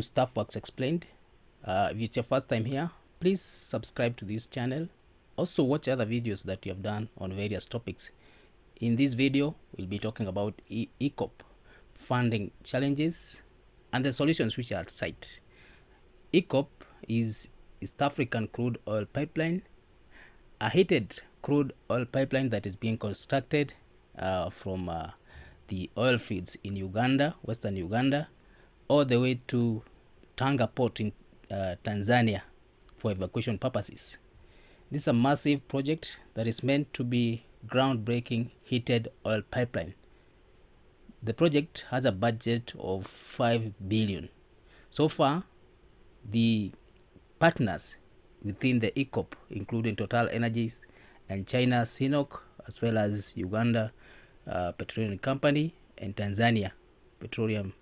to Staff Works Explained. If it's your first time here, please subscribe to this channel. Also watch other videos that we have done on various topics. In this video, we'll be talking about Eacop, funding challenges, and the solutions which are at sight. Eacop is East African crude oil pipeline, a heated crude oil pipeline that is being constructed from the oil fields in Uganda, western Uganda, all the way to Tanga port in Tanzania for evacuation purposes. This is a massive project that is meant to be groundbreaking heated oil pipeline. The project has a budget of 5 billion. So far, the partners within the Eacop, including Total Energies and China Sinopec, as well as Uganda Petroleum Company and Tanzania Petroleum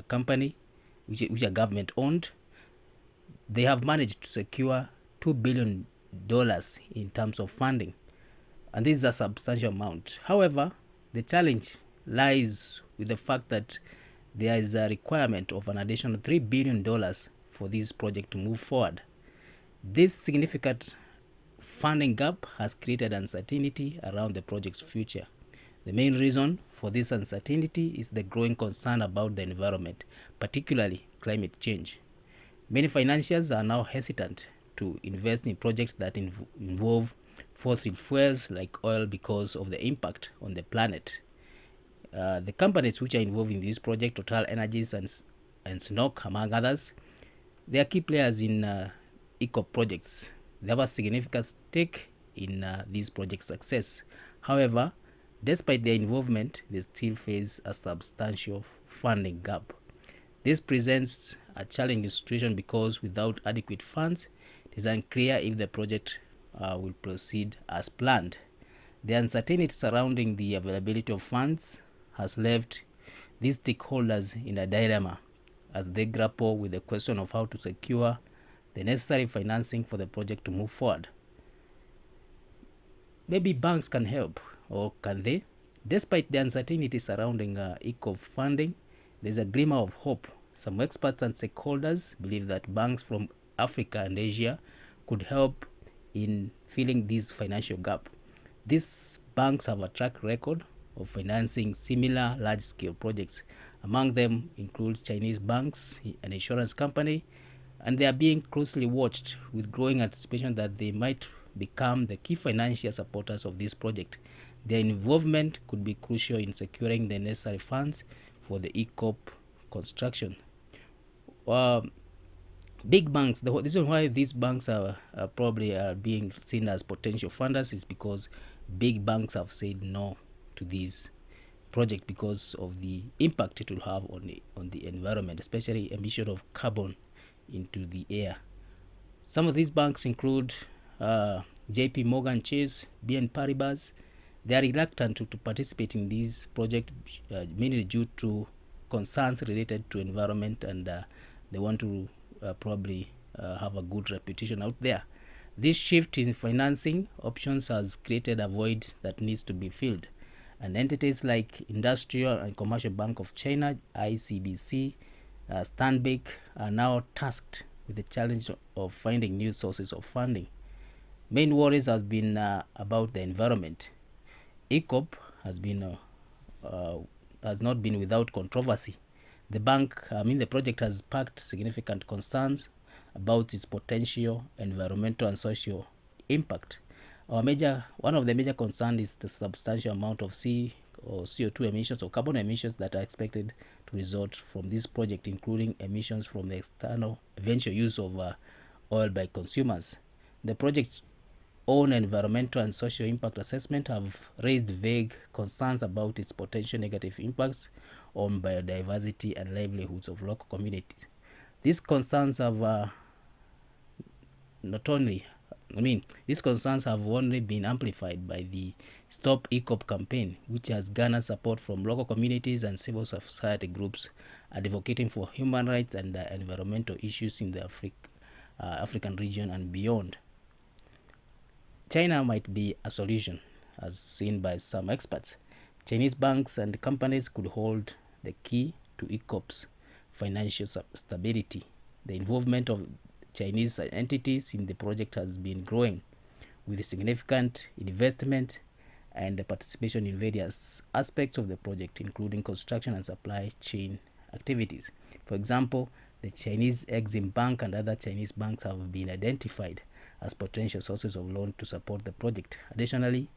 Company, which are government owned, they have managed to secure $2 billion in terms of funding, and this is a substantial amount. However, the challenge lies with the fact that there is a requirement of an additional $3 billion for this project to move forward. This significant funding gap has created uncertainty around the project's future. The main reason for this uncertainty is the growing concern about the environment, particularly climate change. Many financiers are now hesitant to invest in projects that involve fossil fuels like oil because of the impact on the planet. The companies which are involved in this project, Total Energies and Sinopec, among others, they are key players in Eacop projects. They have a significant stake in this project's success. However, despite their involvement, they still face a substantial funding gap. This presents a challenging situation because without adequate funds, it is unclear if the project will proceed as planned. The uncertainty surrounding the availability of funds has left these stakeholders in a dilemma as they grapple with the question of how to secure the necessary financing for the project to move forward. Maybe banks can help, or can they? Despite the uncertainty surrounding Eacop funding, there is a glimmer of hope. Some experts and stakeholders believe that banks from Africa and Asia could help in filling this financial gap. These banks have a track record of financing similar large-scale projects. Among them include Chinese banks, an insurance company, and they are being closely watched with growing anticipation that they might become the key financial supporters of this project. Their involvement could be crucial in securing the necessary funds for the Eacop construction. Big banks, the reason why these banks are probably being seen as potential funders is because big banks have said no to this project because of the impact it will have on the environment, especially emission of carbon into the air. Some of these banks include JPMorgan Chase, Paribas. They are reluctant to participate in this project mainly due to concerns related to environment, and they want to probably have a good reputation out there. This shift in financing options has created a void that needs to be filled, and entities like Industrial and Commercial Bank of China, ICBC, Stanbic, are now tasked with the challenge of finding new sources of funding. Main worries have been about the environment. Eacop has not been without controversy. The project has sparked significant concerns about its potential environmental and social impact. One of the major concerns is the substantial amount of CO2 emissions or carbon emissions that are expected to result from this project, including emissions from the external eventual use of oil by consumers. The project's own environmental and social impact assessment have raised vague concerns about its potential negative impacts on biodiversity and livelihoods of local communities. These concerns have these concerns have only been amplified by the Stop Eacop campaign, which has garnered support from local communities and civil society groups advocating for human rights and environmental issues in the African region and beyond. China might be a solution, as seen by some experts. Chinese banks and companies could hold the key to Eacop's financial stability. The involvement of Chinese entities in the project has been growing, with significant investment and participation in various aspects of the project, including construction and supply chain activities. For example, the Chinese Exim Bank and other Chinese banks have been identified as potential sources of loan to support the project. Additionally,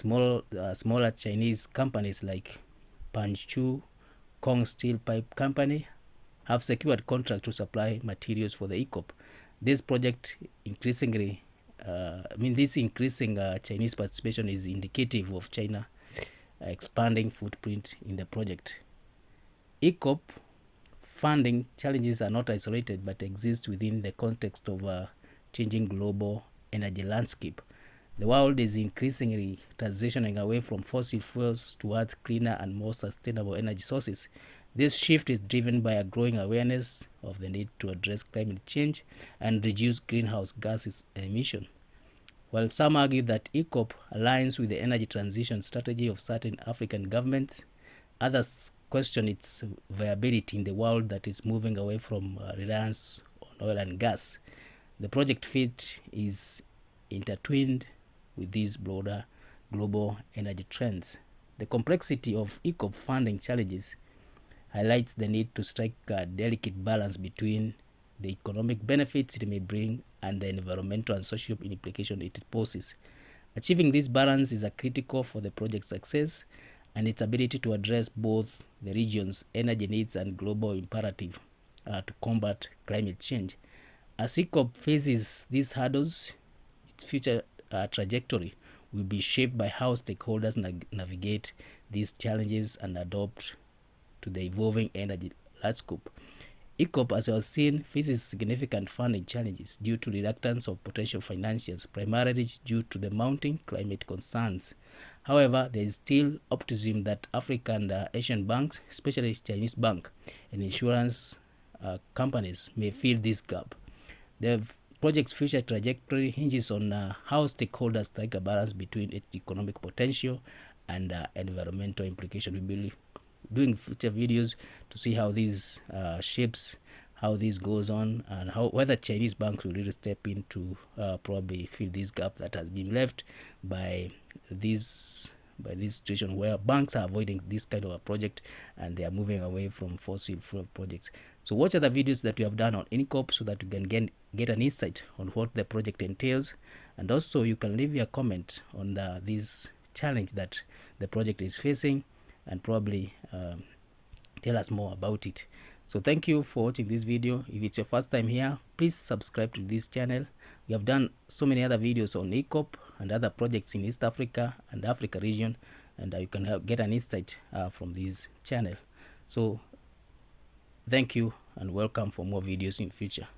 smaller Chinese companies like Panchu Kong Steel Pipe Company have secured contracts to supply materials for the Eacop. This project increasing Chinese participation is indicative of China expanding footprint in the project. Eacop funding challenges are not isolated but exist within the context of a changing global energy landscape. The world is increasingly transitioning away from fossil fuels towards cleaner and more sustainable energy sources. This shift is driven by a growing awareness of the need to address climate change and reduce greenhouse gases emissions. While some argue that Eacop aligns with the energy transition strategy of certain African governments, others question its viability in the world that is moving away from reliance on oil and gas. The project fit is intertwined with these broader global energy trends. The complexity of Eacop funding challenges highlights the need to strike a delicate balance between the economic benefits it may bring and the environmental and social implications it poses. Achieving this balance is critical for the project's success and its ability to address both the region's energy needs and global imperative to combat climate change. As Eacop faces these hurdles, its future trajectory will be shaped by how stakeholders navigate these challenges and adapt to the evolving energy landscape. Eacop, as we have seen, faces significant funding challenges due to reluctance of potential financiers, primarily due to the mounting climate concerns. However, there is still optimism that African and Asian banks, especially Chinese banks and insurance companies, may fill this gap. The project's future trajectory hinges on how stakeholders strike a balance between its economic potential and environmental implications. We will be doing future videos to see how these shapes, how this goes on, and how whether Chinese banks will really step in to probably fill this gap that has been left by this situation where banks are avoiding this kind of a project and they are moving away from fossil fuel projects. So watch other videos that we have done on Eacop so that you can get an insight on what the project entails, and also you can leave your comment on this challenge that the project is facing and probably tell us more about it. So thank you for watching this video. If it's your first time here, please subscribe to this channel. We have done so many other videos on Eacop and other projects in East Africa and Africa region, and you can get an insight from this channel. So thank you and welcome for more videos in future.